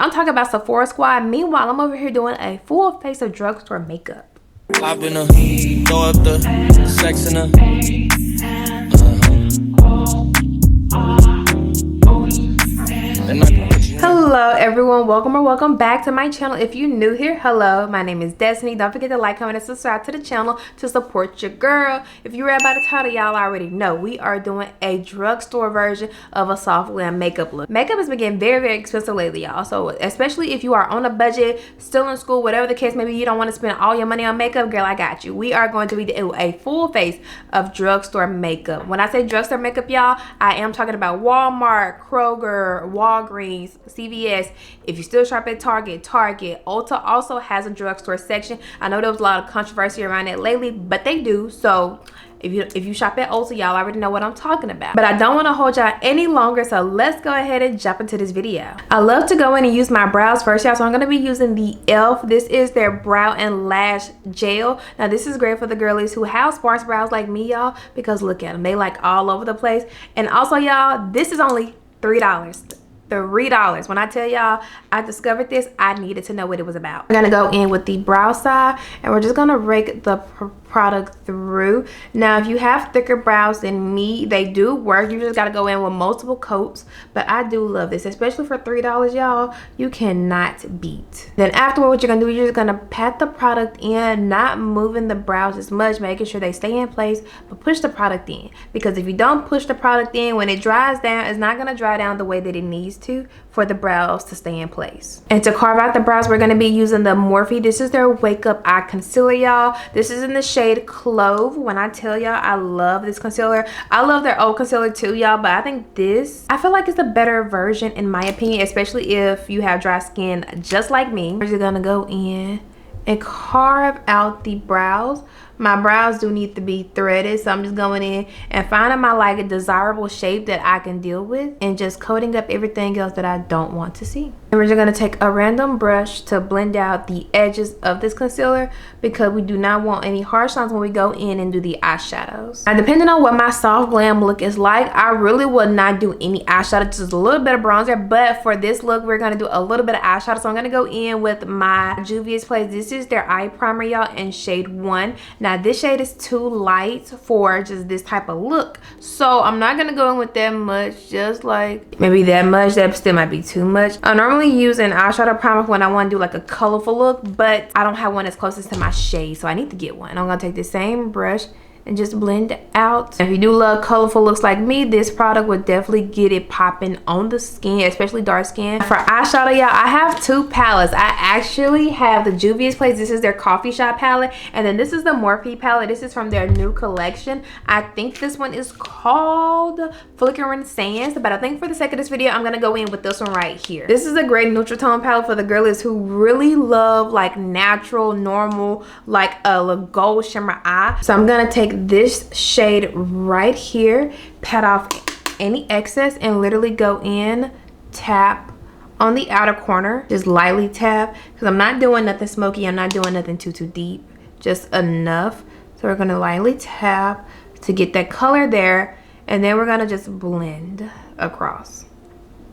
I'm talking about Sephora squad. Meanwhile, I'm over here doing a full face of drugstore makeup. I've been throw up the sex in Hello everyone, welcome back to my channel. If you're new here, hello, my name is Destiny. Don't forget to like, comment, and subscribe to the channel to support your girl. If you read by the title, y'all already know we are doing a drugstore version of a soft glam makeup look. Makeup has been getting very expensive lately, y'all, so especially if you are on a budget, still in school, whatever the case, maybe you don't want to spend all your money on makeup, girl, I got you. We are going to be doing a full face of drugstore makeup. When I say drugstore makeup, y'all, I am talking about Walmart, Kroger, Walgreens, CVS. If you still shop at Target, Ulta also has a drugstore section. I know there was a lot of controversy around it lately, but they do. So if you shop at Ulta, y'all already know what I'm talking about. But I don't want to hold y'all any longer, so let's go ahead and jump into this video. I love to go in and use my brows first, y'all, so I'm going to be using the e.l.f. This is their brow and lash gel. Now this is great for the girlies who have sparse brows like me, y'all, because look at them, they like all over the place. And also, y'all, this is only $3. When I tell y'all I discovered this, I needed to know what it was about. We're gonna go in with the brow side and we're just gonna rake the product through. Now if you have thicker brows than me, they do work. You just gotta go in with multiple coats, but I do love this, especially for $3, y'all. You cannot beat. Then afterward, what you're gonna do, you're just gonna pat the product in, not moving the brows as much, making sure they stay in place, but push the product in, because if you don't push the product in, when it dries down, it's not gonna dry down the way that it needs to for the brows to stay in place. And to carve out the brows, we're going to be using the Morphe. This is their Wake Up Eye Concealer, y'all. This is in the shade Clove. When I tell y'all I love this concealer, I love their old concealer too, y'all, but I think this, I feel like it's a better version in my opinion, especially if you have dry skin just like me. We're just going to go in and carve out the brows. My brows do need to be threaded, so I'm just going in and finding my like a desirable shape that I can deal with and just coating up everything else that I don't want to see. And we're just going to take a random brush to blend out the edges of this concealer, because we do not want any harsh lines when we go in and do the eyeshadows. Now depending on what my soft glam look is like, I really would not do any eyeshadow, just a little bit of bronzer, but for this look we're going to do a little bit of eyeshadow. So I'm going to go in with my Juvia's Place. This is their eye primer, y'all, in shade 1. Now this shade is too light for just this type of look, so I'm not gonna go in with that much, just like maybe that much. That still might be too much. I normally use an eyeshadow primer when I want to do like a colorful look, but I don't have one that's closest to my shade, so I need to get one. I'm gonna take the same brush and just blend it out. If you do love colorful looks like me, this product would definitely get it popping on the skin, especially dark skin. For eyeshadow, y'all, I have two palettes. I actually have the Juvia's Place. This is their coffee shop palette, and then this is the Morphe palette. This is from their new collection. I think this one is called Flickering Sands, but I think for the sake of this video, I'm gonna go in with this one right here. This is a great neutral tone palette for the girlies who really love like natural, normal, like a gold shimmer eye. So I'm gonna take this shade right here, pat off any excess, and literally go in, tap on the outer corner, just lightly tap, because I'm not doing nothing smoky, I'm not doing nothing too deep, just enough. So we're gonna lightly tap to get that color there, and then we're gonna just blend across.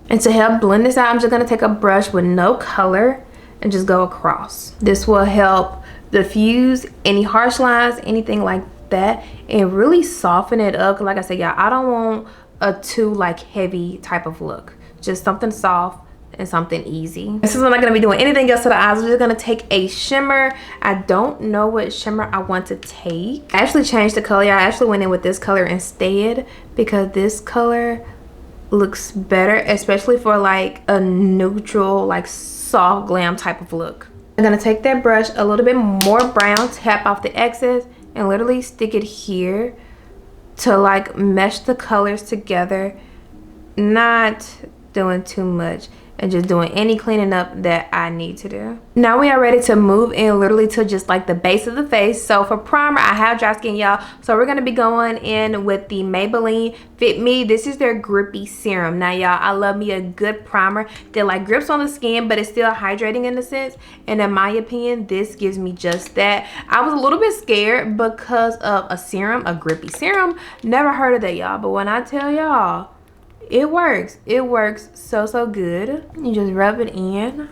And to help blend this out, I'm just gonna take a brush with no color and just go across. This will help diffuse any harsh lines, anything like that, and really soften it up. Like I said, y'all, I don't want a too like heavy type of look, just something soft and something easy. This is not going to be doing anything else to the eyes. I'm just going to take a shimmer. I don't know what shimmer I want to take. I actually changed the color. I actually went in with this color instead, because this color looks better, especially for like a neutral, like soft glam type of look. I'm going to take that brush, a little bit more brown, tap off the excess, and literally stick it here to like mesh the colors together, not doing too much, and just doing any cleaning up that I need to do. Now we are ready to move in literally to just like the base of the face. So for primer, I have dry skin, y'all, so we're gonna be going in with the Maybelline Fit Me. This is their Grippy Serum. Now y'all, I love me a good primer that like grips on the skin, but it's still hydrating in a sense, and in my opinion, this gives me just that. I was a little bit scared because of a serum, a Grippy Serum. Never heard of that, y'all, but when I tell y'all, it works. It works so good. You just rub it in.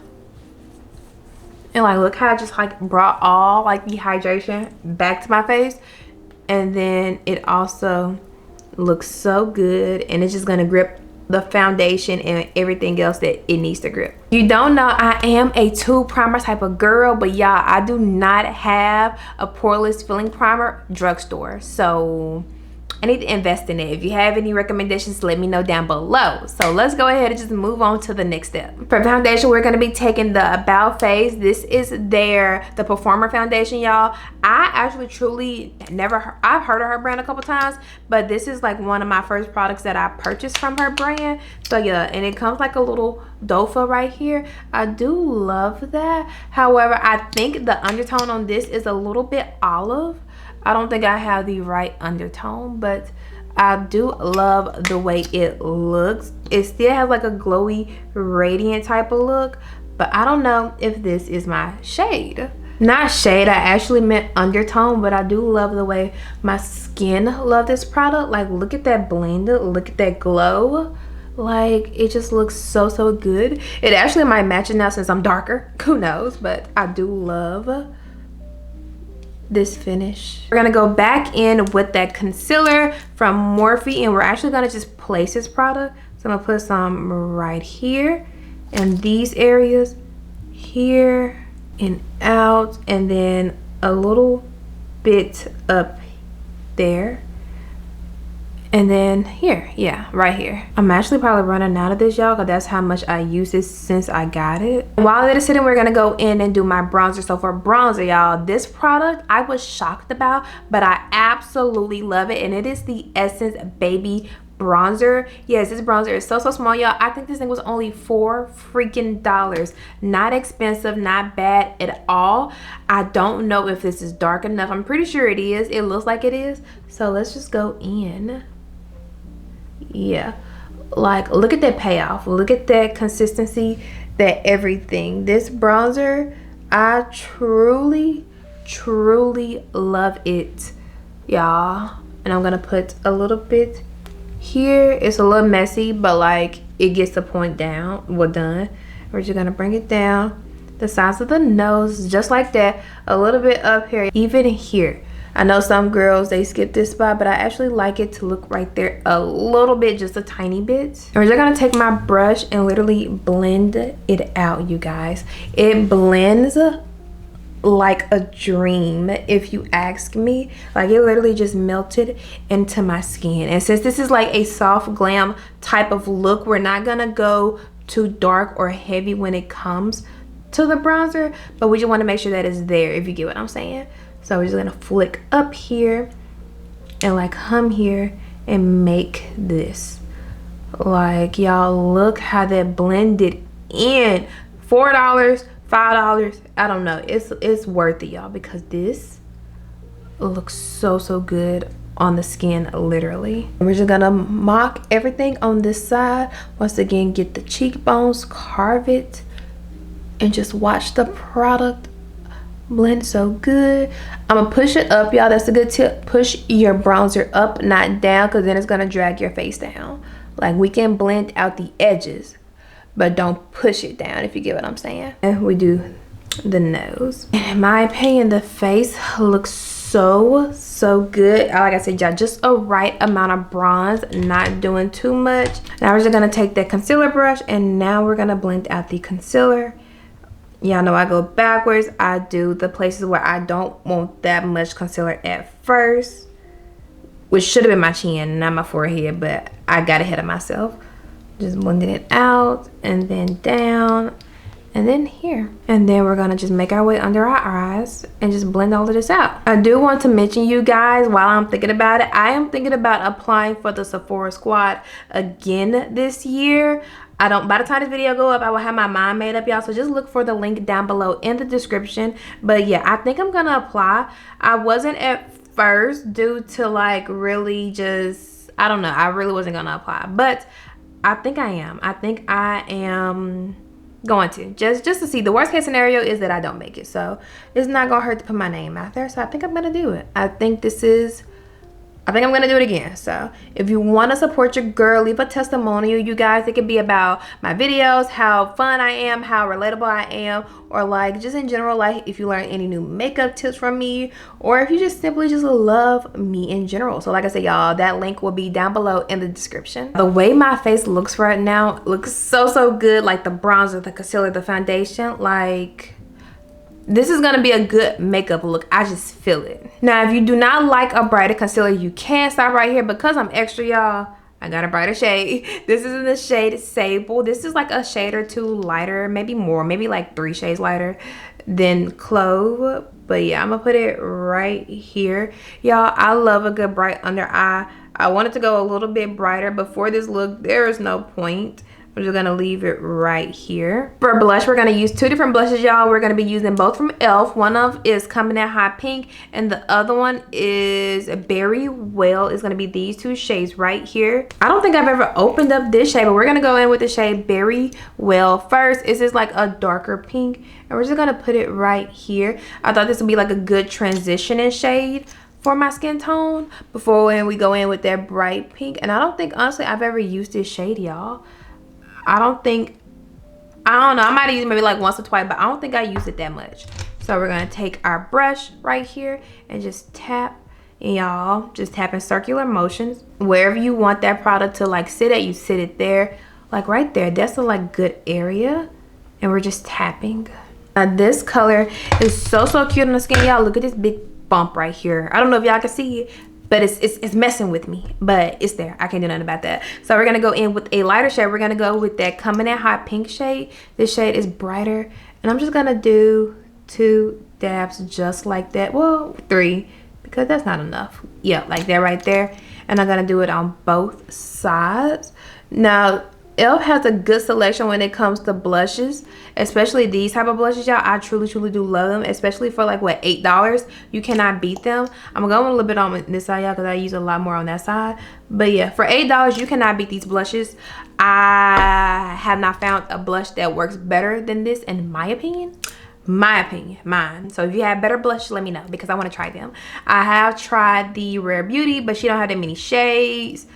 And like, look how I just like brought all like the hydration back to my face. And then it also looks so good, and it's just gonna grip the foundation and everything else that it needs to grip. You don't know, I am a 2 primer type of girl, but y'all, I do not have a poreless filling primer. Drugstore, so I need to invest in it. If you have any recommendations, let me know down below. So let's go ahead and just move on to the next step. For foundation, we're going to be taking the About Face. This is the Performer foundation, y'all. I actually truly I've heard of her brand a couple times, but this is like one of my first products that I purchased from her brand. So yeah, and it comes like a little dofa right here. I do love that. However, I think the undertone on this is a little bit olive. I don't think I have the right undertone, but I do love the way it looks. It still has like a glowy, radiant type of look, but I don't know if this is my shade. Not shade, I actually meant undertone, but I do love the way my skin love this product. Like, look at that blend, look at that glow. Like, it just looks so good. It actually might match it now since I'm darker, who knows, but I do love this finish. We're gonna go back in with that concealer from Morphe, and we're actually gonna just place this product. So I'm gonna put some right here and these areas, here and out, and then a little bit up there, and then here, yeah, right here. I'm actually probably running out of this, y'all, because that's how much I use this since I got it. While it is sitting, we're gonna go in and do my bronzer. So for bronzer, y'all, this product I was shocked about, but I absolutely love it, and it is the Essence Baby bronzer. Yes, this bronzer is so small, y'all. I think this thing was only $4 freaking dollars. Not expensive, not bad at all. I don't know if this is dark enough. I'm pretty sure it is. It looks like it is. So let's just go in. Yeah, like, look at that payoff, look at that consistency, that everything. This bronzer, I truly love it, y'all. And I'm gonna put a little bit here. It's a little messy, but like, it gets the point down. Well done. We're just gonna bring it down the sides of the nose, just like that. A little bit up here, even here. I know some girls, they skip this spot, but I actually like it to look right there a little bit, just a tiny bit. And we're just gonna take my brush and literally blend it out, you guys. It blends like a dream, if you ask me. Like, it literally just melted into my skin. And since this is like a soft glam type of look, we're not gonna go too dark or heavy when it comes to the bronzer, but we just want to make sure that it's there, if you get what I'm saying. So we're just gonna flick up here and like come here and make this. Like, y'all, look how that blended in. $4, $5, I don't know. It's worth it, y'all, because this looks so good on the skin, literally. We're just gonna mock everything on this side. Once again, get the cheekbones, carve it, and just watch the product blend so good. I'm gonna push it up, y'all. That's a good tip. Push your bronzer up, not down, because then it's gonna drag your face down. Like, we can blend out the edges, but don't push it down, if you get what I'm saying. And we do the nose. And in my opinion, the face looks so good. Like I said, y'all, just a right amount of bronze, not doing too much. Now we're just gonna take that concealer brush, and now we're gonna blend out the concealer. Y'all know I go backwards. I do the places where I don't want that much concealer at first, which should have been my chin, not my forehead, but I got ahead of myself. Just blending it out, and then down, and then here. And then we're gonna just make our way under our eyes and just blend all of this out. I do want to mention, you guys, while I'm thinking about it, I am thinking about applying for the Sephora squad again this year. By the time this video go up, I will have my mind made up, y'all. So just look for the link down below in the description. But yeah, I think I'm gonna apply. I wasn't at first, due to like really just, I don't know, I really wasn't gonna apply, but I think I am. I think I am going to, just to see. The worst case scenario is that I don't make it, so it's not gonna hurt to put my name out there. So I think I'm gonna do it. I think this is I think I'm gonna do it again. So if you want to support your girl, leave a testimonial, you guys. It could be about my videos, how fun I am, how relatable I am, or like just in general, like if you learn any new makeup tips from me, or if you just simply just love me in general. So like I said, y'all, that link will be down below in the description. The way my face looks right now looks so good. Like the bronzer, the concealer, the foundation, like this is gonna be a good makeup look. I just feel it. Now, if you do not like a brighter concealer, you can stop right here. Because I'm extra, y'all, I got a brighter shade. This is in the shade Sable. This is like a shade or two lighter, maybe more, maybe like 3 shades lighter than Clove. But yeah, I'm gonna put it right here. Y'all, I love a good bright under eye. I wanted to go a little bit brighter, but for this look, there is no point. I'm just gonna leave it right here. For blush, we're gonna use 2 different blushes, y'all. We're gonna be using both from e.l.f. One of is Coming At Hot Pink, and the other one is Berry Well. It's gonna be these 2 shades right here. I don't think I've ever opened up this shade, but we're gonna go in with the shade Berry Well first. This is like a darker pink, and we're just gonna put it right here. I thought this would be like a good transitioning shade for my skin tone before when we go in with that bright pink. And I don't think, honestly, I've ever used this shade, y'all. I don't know, I might have used it maybe like once or twice, but I don't think I used it that much. So we're gonna take our brush right here and just tap, and y'all just tap in circular motions. Wherever you want that product to like sit at, you sit it there, like right there. That's a like good area, and we're just tapping. Now this color is so cute on the skin, y'all. Look at this big bump right here. I don't know if y'all can see it, but it's messing with me, but it's there. I can't do nothing about that. So we're gonna go in with a lighter shade. We're gonna go with that Coming At Hot Pink shade. This shade is brighter, and I'm just gonna do 2 dabs just like that. Well, 3, because that's not enough. Yeah, like that right there. And I'm gonna do it on both sides. Now, e.l.f. has a good selection when it comes to blushes, especially these type of blushes, y'all. I truly do love them, especially for like what, $8. You cannot beat them. I'm going a little bit on this side, y'all, because I use a lot more on that side. But yeah, for $8 you cannot beat these blushes. I have not found a blush that works better than this, in my opinion. Mine. So if you have better blushes, let me know, because I want to try them. I have tried the Rare Beauty, but she don't have that many shades.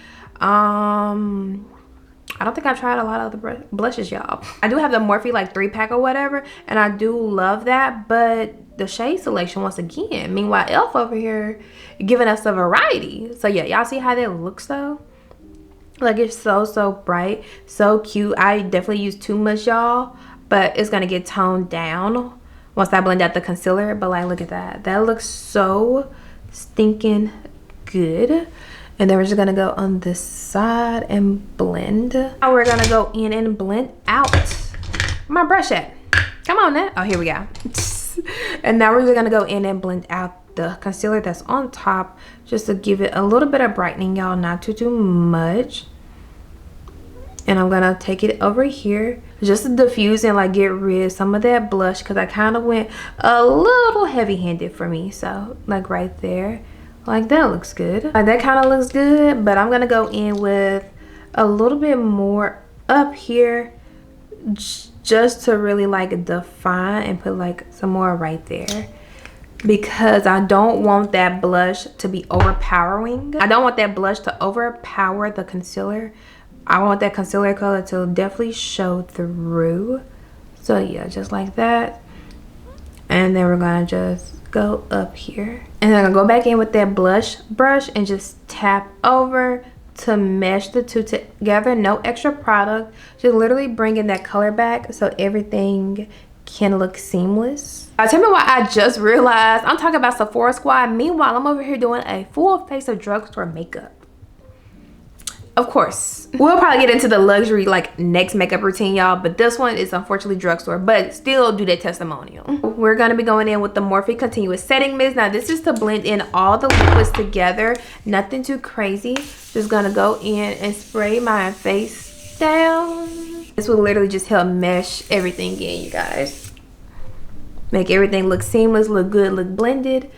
I don't think I've tried a lot of the blushes, y'all. I do have the Morphe like 3-pack or whatever, and I do love that, but the shade selection, once again, meanwhile e.l.f. over here giving us a variety. So yeah, y'all see how that looks though? Like it's so bright, so cute. I definitely use too much, y'all, but it's gonna get toned down once I blend out the concealer. But like, look at that. That looks so stinking good. And then we're just gonna go on this side and blend. Now we're gonna go in and blend out. Where my brush at? Come on now. Oh, here we go. And now we're just gonna go in and blend out the concealer that's on top, just to give it a little bit of brightening, y'all, not too much. And I'm gonna take it over here just to diffuse and like get rid of some of that blush, because I kind of went a little heavy-handed for me. So like right there. Like that looks good. Like that kind of looks good, but I'm gonna go in with a little bit more up here just to really like define and put like some more right there, because I don't want that blush to be overpowering. I don't want that blush to overpower the concealer. I want that concealer color to definitely show through. So yeah, just like that. And then we're gonna just go up here, and then I'm gonna go back in with that blush brush and just tap over to mesh the 2 together. No extra product, just literally bringing that color back so everything can look seamless. Tell me why I just realized I'm talking about Sephora Squad. Meanwhile, I'm over here doing a full face of drugstore makeup. Of course, we'll probably get into the luxury like next makeup routine, y'all, but this one is unfortunately drugstore, but still do that testimonial. We're gonna be going in with the Morphe Continuous Setting Mist. Now this is to blend in all the liquids together, nothing too crazy. Just gonna go in and spray my face down. This will literally just help mesh everything in, you guys. Make everything look seamless, look good, look blended,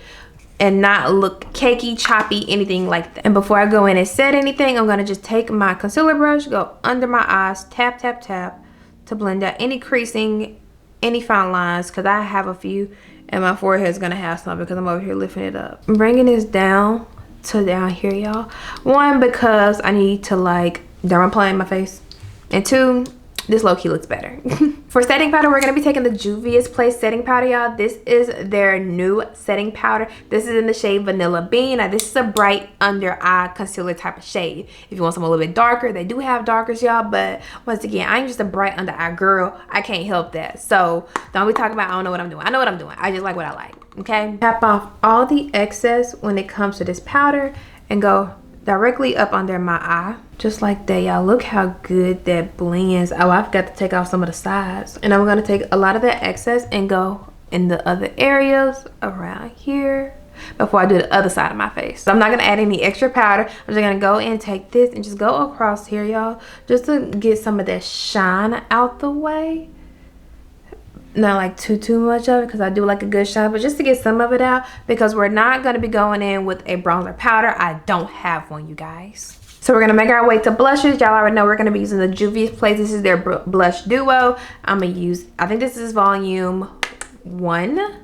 and not look cakey, choppy, anything like that. And before I go in and set anything, I'm gonna just take my concealer brush, go under my eyes, tap to blend out any creasing, any fine lines, because I have a few, and my forehead is gonna have some because I'm over here lifting it up. I'm bringing this down to down here, y'all. One, because I need to like dermaplane my face, and two, this low-key looks better. For setting powder, we're going to be taking the Juvia's Place setting powder, y'all. This is their new setting powder. This is in the shade Vanilla Bean. Now, this is a bright under eye concealer type of shade. If you want something a little bit darker, they do have darkers, y'all. But once again, I'm just a bright under eye girl. I can't help that. So don't be talking about I don't know what I'm doing. I know what I'm doing. I just like what I like, okay? Tap off all the excess when it comes to this powder and go directly up under my eye, just like that, y'all. Look how good that blends. Oh, I forgot to take off some of the sides, and I'm gonna take a lot of that excess and go in the other areas around here before I do the other side of my face. So I'm not gonna add any extra powder. I'm just gonna go and take this and just go across here, y'all, just to get some of that shine out the way. Not like too much of it, because I do like a good shine, but just to get some of it out, because we're not going to be going in with a bronzer powder. I don't have one, you guys. So we're going to make our way to blushes. Y'all already know we're going to be using the Juvia's Place. This is their blush duo. I'm going to use, I think this is volume 1.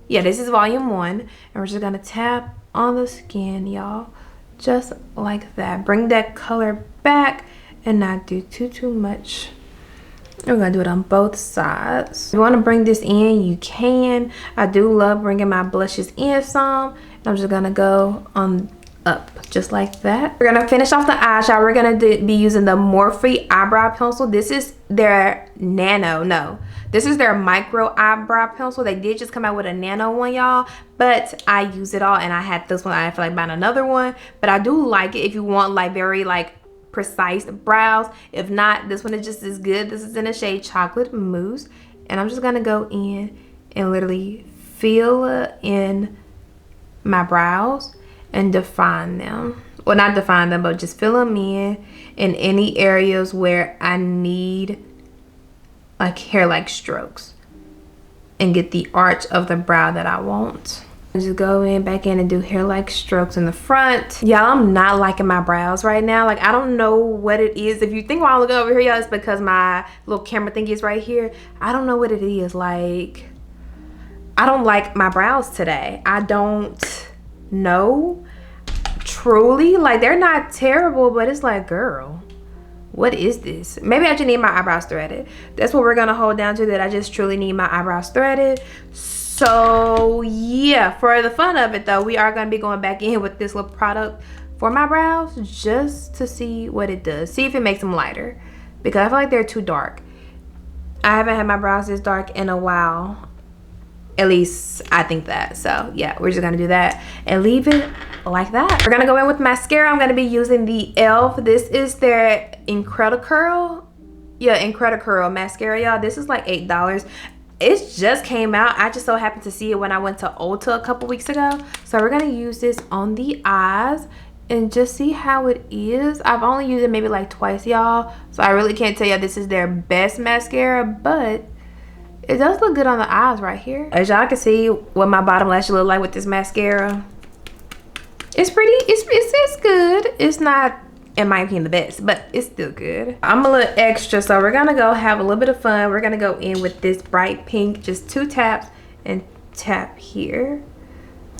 Yeah, this is volume 1. And we're just going to tap on the skin, y'all, just like that. Bring that color back and not do too much. We're gonna do it on both sides. If you want to bring this in, you can. I do love bringing my blushes in some, and I'm just gonna go on up just like that. We're gonna finish off the eyeshadow. We're gonna be using the Morphe eyebrow pencil. This is their Nano. No, this is their micro eyebrow pencil. They did just come out with a Nano one, y'all, but I use it all, and I had this one. I feel like buying another one, but I do like it if you want like very like precise brows. If not, this one is just as good. This is in the shade Chocolate Mousse, and I'm just gonna go in and literally fill in my brows and define them. Well, not define them, but just fill them in any areas where I need like hair-like strokes and get the arch of the brow that I want. Just go in back in and do hair-like strokes in the front. Y'all, I'm not liking my brows right now. Like, I don't know what it is. If you think while I look over here, y'all, it's because my little camera thingy is right here. I don't know what it is. Like, I don't like my brows today. I don't know. Truly, like, they're not terrible, but it's like, girl, what is this? Maybe I just need my eyebrows threaded. That's what we're gonna hold down to, that I just truly need my eyebrows threaded. So yeah, for the fun of it though, we are going to be going back in with this little product for my brows just to see what it does. See if it makes them lighter, because I feel like they're too dark. I haven't had my brows this dark in a while. At least I think that. So yeah, we're just going to do that and leave it like that. We're going to go in with mascara. I'm going to be using the e.l.f. This is their Incredi-Curl. Yeah, Incredi-Curl mascara, y'all. This is like $8. It just came out. I just so happened to see it when I went to Ulta a couple weeks ago. So we're gonna use this on the eyes and just see how it is. I've only used it maybe like twice, y'all, so I really can't tell you this is their best mascara, but it does look good on the eyes right here. As y'all can see what my bottom lashes look like with this mascara. It's pretty, it's good. It's not, in my opinion, the best, but it's still good. I'm a little extra, so we're gonna go have a little bit of fun. We're gonna go in with this bright pink, just 2 taps and tap here.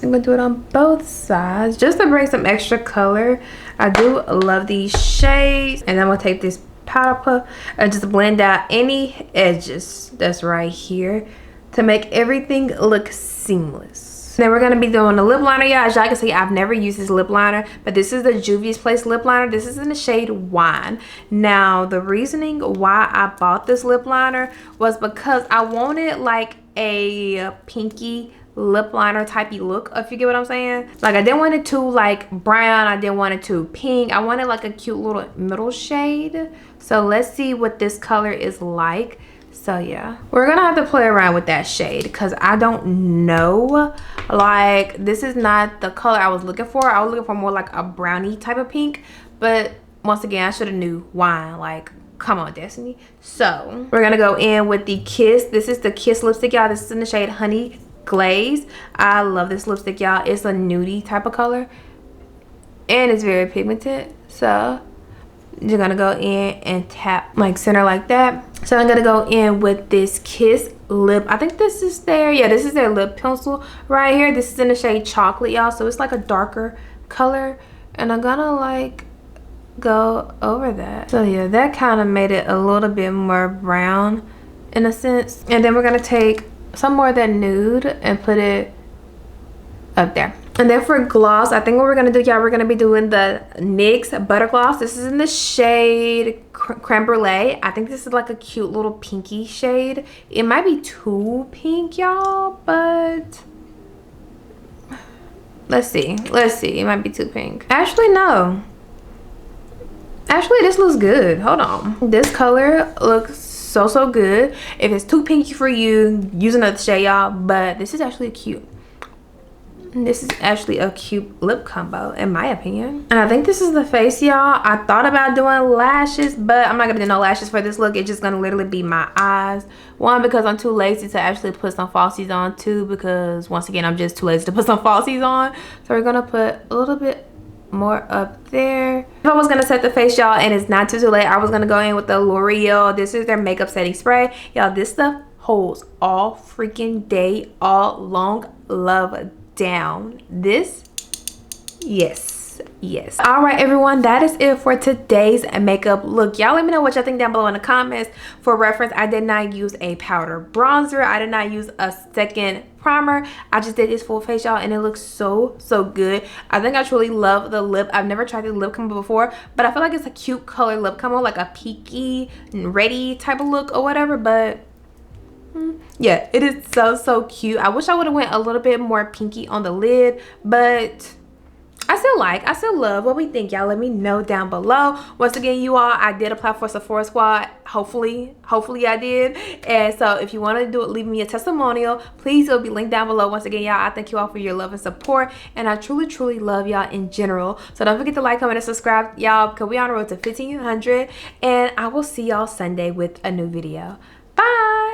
I'm gonna do it on both sides just to bring some extra color. I do love these shades, and I'm gonna take this powder puff and just blend out any edges that's right here to make everything look seamless. Then we're going to be doing the lip liner, y'all. As y'all can see, I've never used this lip liner, but this is the Juvia's Place lip liner. This is in the shade Wine. Now, the reasoning why I bought this lip liner was because I wanted like a pinky lip liner typey look, if you get what I'm saying. Like, I didn't want it too like brown. I didn't want it too pink. I wanted like a cute little middle shade. So let's see what this color is like. So yeah, we're gonna have to play around with that shade because I don't know. Like, this is not the color I was looking for. I was looking for more like a brownie type of pink, but once again, I should have knew Wine. Like, come on, Destiny. So we're gonna go in with the Kiss. This is the Kiss lipstick, y'all. This is in the shade Honey Glaze. I love this lipstick, y'all. It's a nudie type of color and it's very pigmented. So you're gonna go in and tap like center like that. So I'm gonna go in with this Kiss lip. I think this is their, yeah, this is their lip pencil right here. This is in the shade Chocolate, y'all. So it's like a darker color, and I'm gonna like go over that. So yeah, that kind of made it a little bit more brown in a sense. And then we're gonna take some more of that nude and put it up there. And then for gloss, I think what we're gonna do, y'all, we're gonna be doing the NYX Butter Gloss. This is in the shade Creme Brulee. I think this is like a cute little pinky shade. It might be too pink, y'all, but let's see. It might be too pink. Actually, no. Actually, this looks good. Hold on. This color looks so good. If it's too pinky for you, use another shade, y'all, but this is actually cute. This is actually a cute lip combo in my opinion. And I think this is the face, y'all. I thought about doing lashes, but I'm not gonna do no lashes for this look. It's just gonna literally be my eyes. One, because I'm too lazy to actually put some falsies on. Two, because once again, I'm just too lazy to put some falsies on. So we're gonna put a little bit more up there. If I was gonna set the face, y'all, and it's not too late, I was gonna go in with the L'Oreal. This is their makeup setting spray, y'all. This stuff holds all freaking day, all long. Love down. This, yes. All right, everyone, that is it for today's makeup look. Y'all let me know what y'all think down below in the comments. For reference, I did not use a powder bronzer. I did not use a second primer. I just did this full face, y'all, and it looks so good. I think I truly love the lip. I've never tried the lip combo before, but I feel like it's a cute color lip combo, like a peaky and ready type of look or whatever. But yeah, it is so cute. I wish I would have went a little bit more pinky on the lid, but I still love what we think, y'all. Let me know down below. Once again, you all, I did apply for Sephora Squad. Hopefully I did. And so if you want to do it, leave me a testimonial, please. It'll be linked down below. Once again, y'all, I thank you all for your love and support, and I truly love y'all in general. So don't forget to like, comment, and subscribe, y'all, because we on the road to 1,500, and I will see y'all Sunday with a new video. Bye.